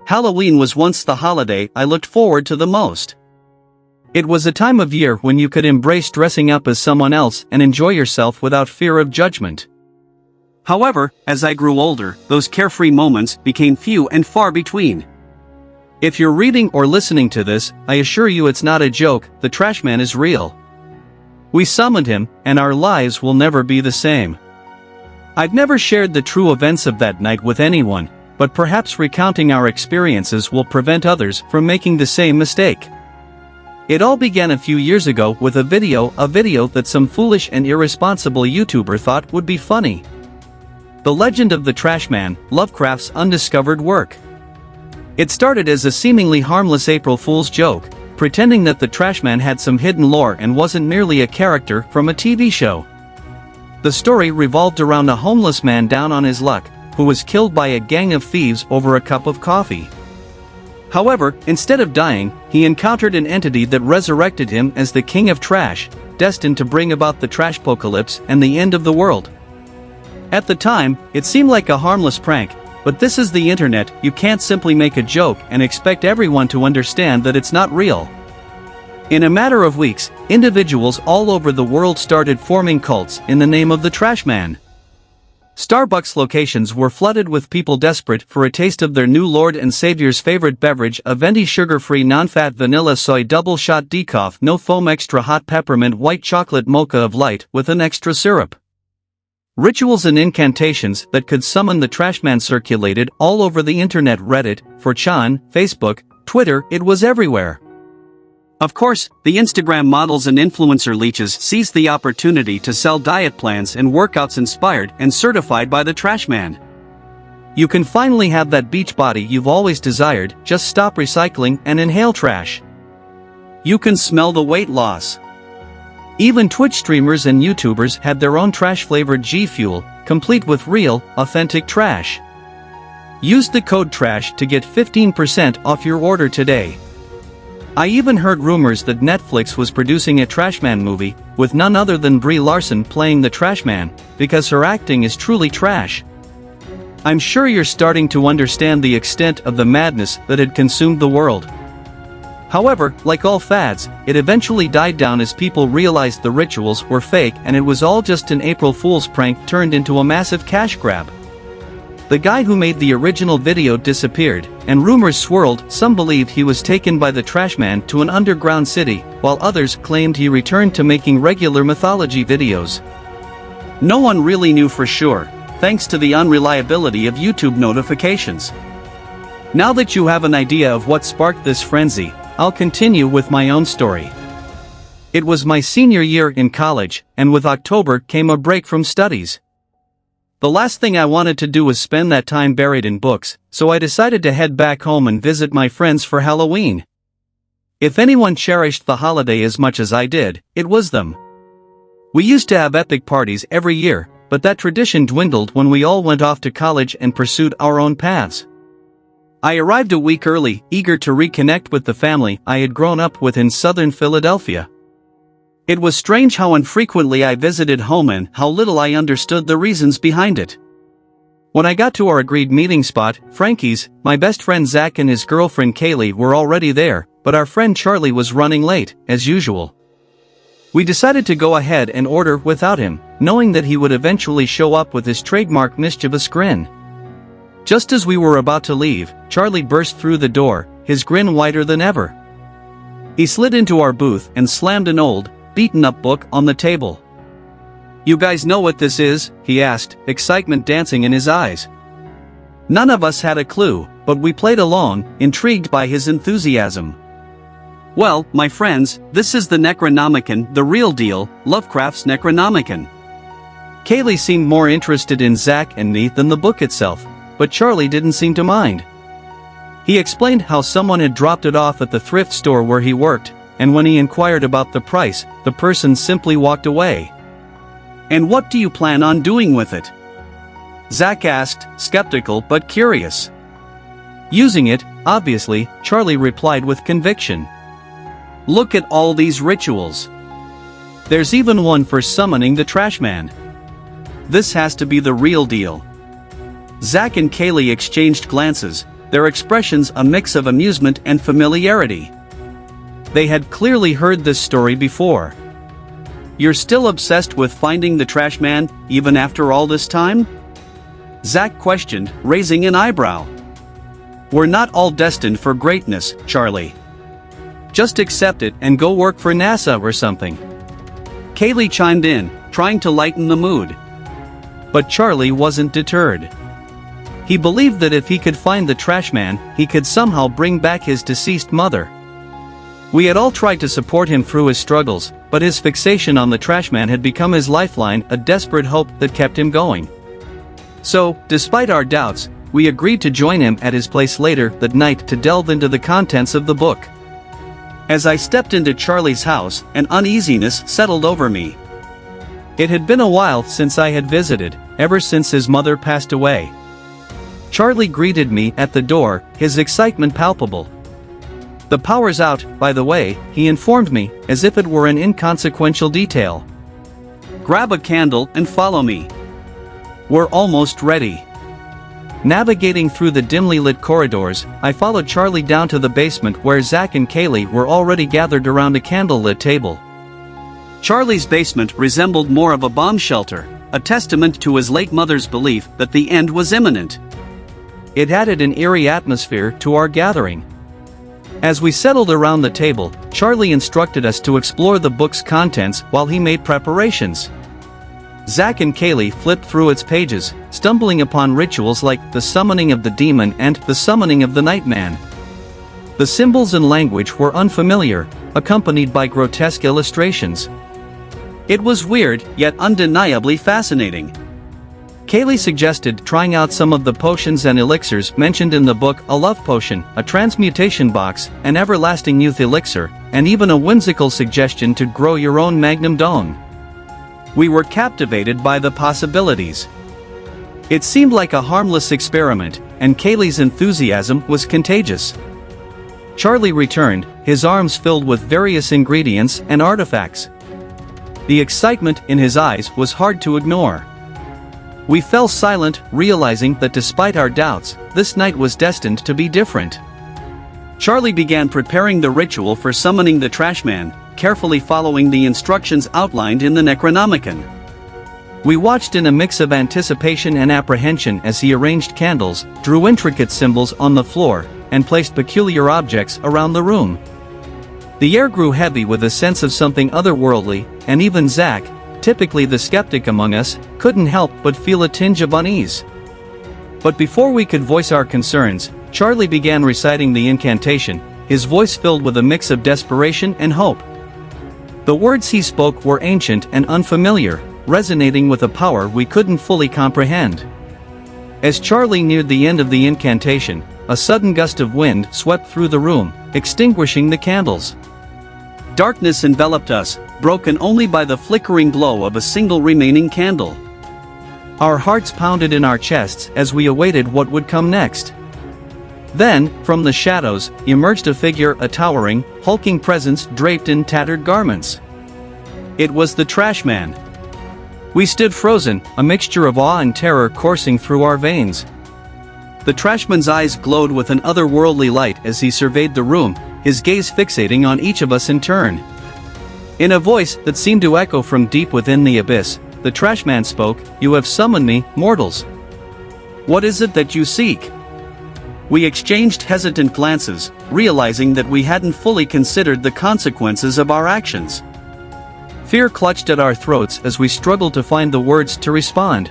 Halloween was once the holiday I looked forward to the most. It was a time of year when you could embrace dressing up as someone else and enjoy yourself without fear of judgment. However, as I grew older, those carefree moments became few and far between. If you're reading or listening to this, I assure you it's not a joke, the Trashman is real. We summoned him, and our lives will never be the same. I've never shared the true events of that night with anyone, but perhaps recounting our experiences will prevent others from making the same mistake. It all began a few years ago with a video that some foolish and irresponsible YouTuber thought would be funny. The legend of the Trashman, Lovecraft's undiscovered work. It started as a seemingly harmless April Fool's joke, pretending that the Trashman had some hidden lore and wasn't merely a character from a TV show. The story revolved around a homeless man down on his luck, who was killed by a gang of thieves over a cup of coffee. However, instead of dying, he encountered an entity that resurrected him as the king of trash, destined to bring about the trashpocalypse and the end of the world. At the time, it seemed like a harmless prank, but this is the internet, you can't simply make a joke and expect everyone to understand that it's not real. In a matter of weeks, individuals all over the world started forming cults in the name of the Trashman. Starbucks locations were flooded with people desperate for a taste of their new Lord and Savior's favorite beverage, a venti sugar-free non-fat vanilla soy double-shot decaf no foam extra hot peppermint white chocolate mocha of light with an extra syrup. Rituals and incantations that could summon the Trashman circulated all over the internet. Reddit, 4chan, Facebook, Twitter, it was everywhere. Of course, the Instagram models and influencer leeches seized the opportunity to sell diet plans and workouts inspired and certified by the Trashman. You can finally have that beach body you've always desired, just stop recycling and inhale trash. You can smell the weight loss. Even Twitch streamers and YouTubers had their own trash-flavored G Fuel, complete with real, authentic trash. Use the code TRASH to get 15% off your order today. I even heard rumors that Netflix was producing a Trashman movie, with none other than Brie Larson playing the Trashman, because her acting is truly trash. I'm sure you're starting to understand the extent of the madness that had consumed the world. However, like all fads, it eventually died down as people realized the rituals were fake and it was all just an April Fool's prank turned into a massive cash grab. The guy who made the original video disappeared, and rumors swirled. Some believed he was taken by the Trashman to an underground city, while others claimed he returned to making regular mythology videos. No one really knew for sure, thanks to the unreliability of YouTube notifications. Now that you have an idea of what sparked this frenzy, I'll continue with my own story. It was my senior year in college, and with October came a break from studies. The last thing I wanted to do was spend that time buried in books, so I decided to head back home and visit my friends for Halloween. If anyone cherished the holiday as much as I did, it was them. We used to have epic parties every year, but that tradition dwindled when we all went off to college and pursued our own paths. I arrived a week early, eager to reconnect with the family I had grown up with in southern Philadelphia. It was strange how infrequently I visited home and how little I understood the reasons behind it. When I got to our agreed meeting spot, Frankie's, my best friend Zach and his girlfriend Kaylee were already there, but our friend Charlie was running late, as usual. We decided to go ahead and order without him, knowing that he would eventually show up with his trademark mischievous grin. Just as we were about to leave, Charlie burst through the door, his grin wider than ever. He slid into our booth and slammed an old, beaten-up book on the table. "You guys know what this is?" he asked, excitement dancing in his eyes. None of us had a clue, but we played along, intrigued by his enthusiasm. "Well, my friends, this is the Necronomicon, the real deal, Lovecraft's Necronomicon." Kaylee seemed more interested in Zach and me than the book itself, but Charlie didn't seem to mind. He explained how someone had dropped it off at the thrift store where he worked, and when he inquired about the price, the person simply walked away. "And what do you plan on doing with it?" Zach asked, skeptical but curious. "Using it, obviously," Charlie replied with conviction. "Look at all these rituals. There's even one for summoning the Trashman. This has to be the real deal." Zach and Kaylee exchanged glances, their expressions a mix of amusement and familiarity. They had clearly heard this story before. "You're still obsessed with finding the trash man, even after all this time?" Zach questioned, raising an eyebrow. "We're not all destined for greatness, Charlie. Just accept it and go work for NASA or something." Kaylee chimed in, trying to lighten the mood. But Charlie wasn't deterred. He believed that if he could find the trash man, he could somehow bring back his deceased mother. We had all tried to support him through his struggles, but his fixation on the trash man had become his lifeline, a desperate hope that kept him going. So, despite our doubts, we agreed to join him at his place later that night to delve into the contents of the book. As I stepped into Charlie's house, an uneasiness settled over me. It had been a while since I had visited, ever since his mother passed away. Charlie greeted me at the door, his excitement palpable. "The power's out, by the way," he informed me, as if it were an inconsequential detail. "Grab a candle and follow me. We're almost ready." Navigating through the dimly lit corridors, I followed Charlie down to the basement where Zach and Kaylee were already gathered around a candlelit table. Charlie's basement resembled more of a bomb shelter, a testament to his late mother's belief that the end was imminent. It added an eerie atmosphere to our gathering. As we settled around the table, Charlie instructed us to explore the book's contents while he made preparations. Zach and Kaylee flipped through its pages, stumbling upon rituals like the summoning of the demon and the summoning of the nightman. The symbols and language were unfamiliar, accompanied by grotesque illustrations. It was weird, yet undeniably fascinating. Kaylee suggested trying out some of the potions and elixirs mentioned in the book: a love potion, a transmutation box, an everlasting youth elixir, and even a whimsical suggestion to grow your own magnum dong. We were captivated by the possibilities. It seemed like a harmless experiment, and Kaylee's enthusiasm was contagious. Charlie returned, his arms filled with various ingredients and artifacts. The excitement in his eyes was hard to ignore. We fell silent, realizing that despite our doubts, this night was destined to be different. Charlie began preparing the ritual for summoning the trash man, carefully following the instructions outlined in the Necronomicon. We watched in a mix of anticipation and apprehension as he arranged candles, drew intricate symbols on the floor, and placed peculiar objects around the room. The air grew heavy with a sense of something otherworldly, and even Zach, typically the skeptic among us, couldn't help but feel a tinge of unease. But before we could voice our concerns, Charlie began reciting the incantation, his voice filled with a mix of desperation and hope. The words he spoke were ancient and unfamiliar, resonating with a power we couldn't fully comprehend. As Charlie neared the end of the incantation, a sudden gust of wind swept through the room, extinguishing the candles. Darkness enveloped us, broken only by the flickering glow of a single remaining candle. Our hearts pounded in our chests as we awaited what would come next. Then, from the shadows, emerged a figure, a towering, hulking presence draped in tattered garments. It was the trash man. We stood frozen, a mixture of awe and terror coursing through our veins. The trashman's eyes glowed with an otherworldly light as he surveyed the room, his gaze fixating on each of us in turn. In a voice that seemed to echo from deep within the abyss, the trashman spoke, "You have summoned me, mortals. What is it that you seek?" We exchanged hesitant glances, realizing that we hadn't fully considered the consequences of our actions. Fear clutched at our throats as we struggled to find the words to respond.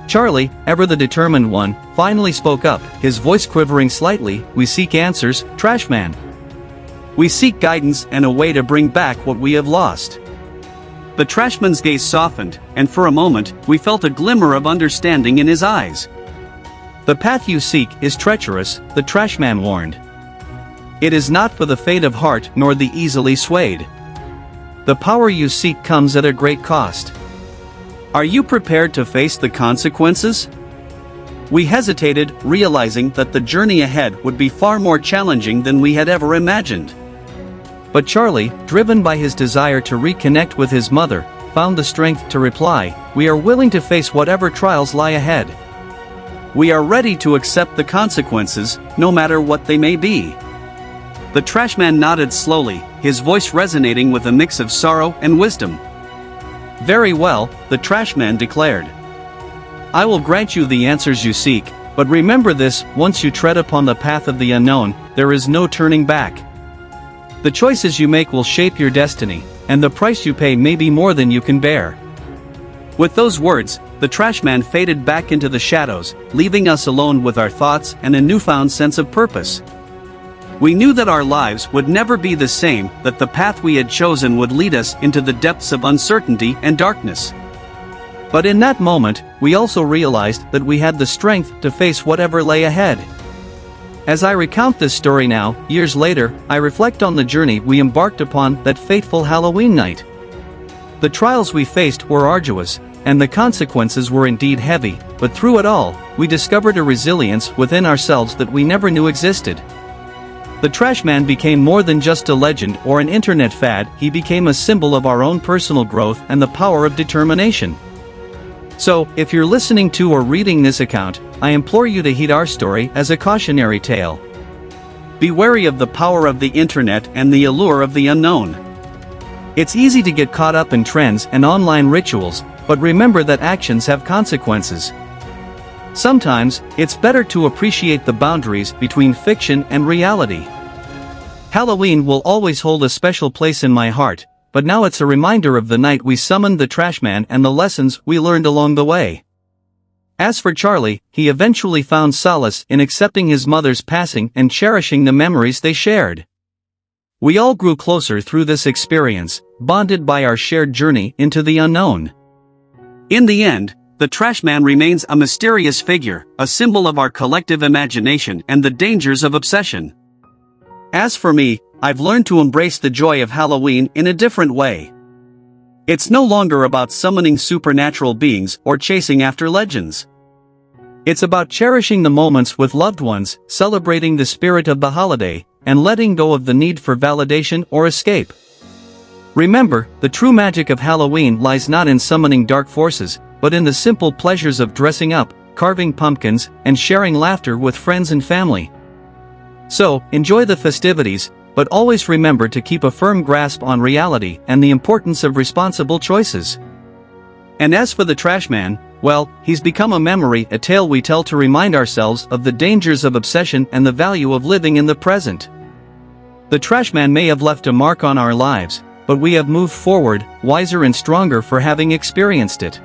Charlie, ever the determined one, finally spoke up, his voice quivering slightly. "We seek answers, Trashman. We seek guidance and a way to bring back what we have lost." The trashman's gaze softened, and for a moment, we felt a glimmer of understanding in his eyes. "The path you seek is treacherous," the trashman warned. "It is not for the faint of heart nor the easily swayed. The power you seek comes at a great cost. Are you prepared to face the consequences?" We hesitated, realizing that the journey ahead would be far more challenging than we had ever imagined. But Charlie, driven by his desire to reconnect with his mother, found the strength to reply, "We are willing to face whatever trials lie ahead." We are ready to accept the consequences, no matter what they may be. The Trashman nodded slowly, his voice resonating with a mix of sorrow and wisdom. Very well, the Trashman declared. I will grant you the answers you seek, but remember this: once you tread upon the path of the unknown, there is no turning back. The choices you make will shape your destiny, and the price you pay may be more than you can bear. With those words, the Trashman faded back into the shadows, leaving us alone with our thoughts and a newfound sense of purpose. We knew that our lives would never be the same, that the path we had chosen would lead us into the depths of uncertainty and darkness. But in that moment, we also realized that we had the strength to face whatever lay ahead. As I recount this story now, years later, I reflect on the journey we embarked upon that fateful Halloween night. The trials we faced were arduous, and the consequences were indeed heavy, but through it all, we discovered a resilience within ourselves that we never knew existed. The Trashman became more than just a legend or an internet fad. He became a symbol of our own personal growth and the power of determination. So, if you're listening to or reading this account, I implore you to heed our story as a cautionary tale. Be wary of the power of the internet and the allure of the unknown. It's easy to get caught up in trends and online rituals, but remember that actions have consequences. Sometimes, it's better to appreciate the boundaries between fiction and reality. Halloween will always hold a special place in my heart, but now it's a reminder of the night we summoned the Trashman and the lessons we learned along the way. As for Charlie, he eventually found solace in accepting his mother's passing and cherishing the memories they shared. We all grew closer through this experience, bonded by our shared journey into the unknown. In the end, the Trashman remains a mysterious figure, a symbol of our collective imagination and the dangers of obsession. As for me, I've learned to embrace the joy of Halloween in a different way. It's no longer about summoning supernatural beings or chasing after legends. It's about cherishing the moments with loved ones, celebrating the spirit of the holiday, and letting go of the need for validation or escape. Remember, the true magic of Halloween lies not in summoning dark forces, but in the simple pleasures of dressing up, carving pumpkins, and sharing laughter with friends and family. So, enjoy the festivities, but always remember to keep a firm grasp on reality and the importance of responsible choices. And as for the Trashman, well, he's become a memory, a tale we tell to remind ourselves of the dangers of obsession and the value of living in the present. The Trashman may have left a mark on our lives, but we have moved forward, wiser and stronger for having experienced it.